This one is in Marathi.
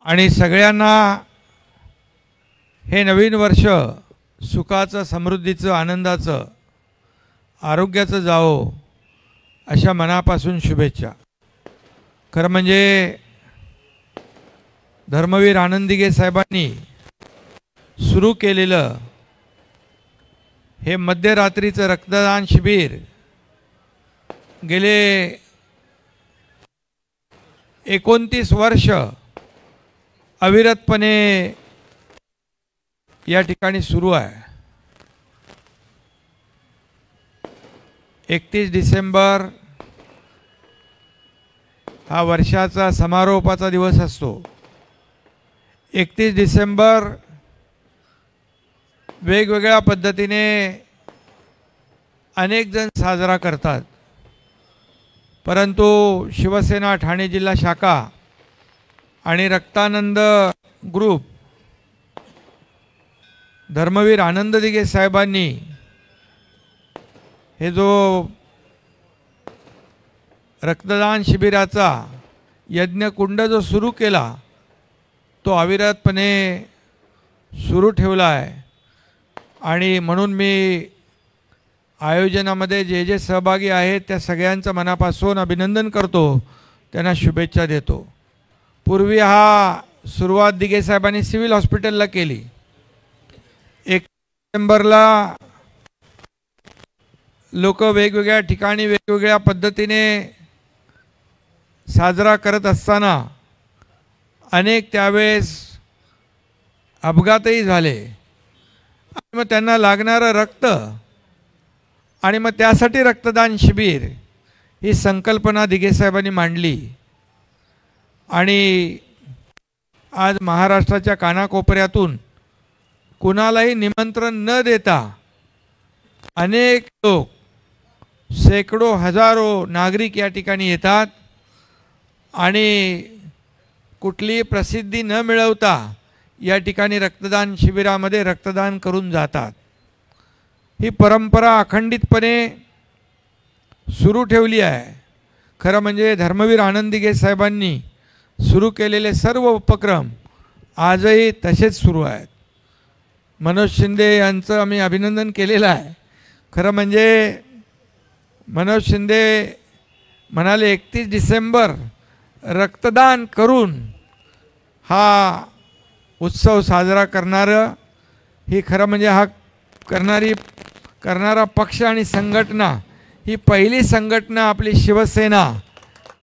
आणि सगळ्यांना हे नवीन वर्ष सुखाचं, समृद्धीचं, आनंदाचं, आरोग्याचं जावो अशा मनापासून शुभेच्छा। खरं म्हणजे धर्मवीर आनंद दिघे साहेबांनी सुरू केलेलं हे मध्यरात्रीचं रक्तदान शिबिर गेले 29 वर्ष अविरतपणे या ठिकाणी सुरू आहे। 31 डिसेंबर हा वर्षाचा समारोपाचा दिवस असतो। 31 डिसेंबर वेगवेगळ्या पद्धतीने अनेक जण साजरा करतात, परंतु शिवसेना ठाणे जिल्हा शाखा आणि रक्तानंद ग्रुप धर्मवीर आनंद दिघे साहेबांनी हे जो रक्तदान शिबिराचा यज्ञकुंड जो सुरू केला तो अविरतपणे सुरू ठेवला आहे। आणि म्हणून मी आयोजनामध्ये जे जे सहभागी आहेत त्या सगळ्यांचं मनापासून अभिनंदन करतो, त्यांना शुभेच्छा देतो। पूर्वी हा सुरुवात दिघे साहेबांनी सिव्हिल हॉस्पिटलला केली। 1 डिसेंबरला लोक वेगवेगळ्या ठिकाणी वेगवेगळ्या पद्धतीने साजरा करत असताना अनेक त्यावेळेस अपघातही झाले आणि मग त्यांना लागणारं रक्त आणि मग त्यासाठी रक्तदान शिबिर ही संकल्पना दिघे साहेबांनी मांडली। आणि आज महाराष्ट्राच्या कानाकोपऱ्यातून कुणालाही निमंत्रण न देता अनेक लोक, शेकडो हजारो नागरिक या ठिकाणी येतात आणि कुठलीही प्रसिद्धी न मिळवता या ठिकाणी रक्तदान शिबिरामध्ये रक्तदान करून जातात। ही परंपरा अखंडितपणे सुरू ठेवली आहे। खरं म्हणजे धर्मवीर आनंद दिघे साहेबांनी सुरू केलेले सर्व उपक्रम आजही तसेच सुरू आहेत। मनोज शिंदे यांचं आम्ही अभिनंदन केलेलं आहे। खरं म्हणजे मनोज शिंदे म्हणाले 31 डिसेंबर रक्तदान करून हा उत्सव साजरा करणारं, ही खरं म्हणजे हा करणारा पक्ष आणि संघटना ही पहिली संघटना आपली शिवसेना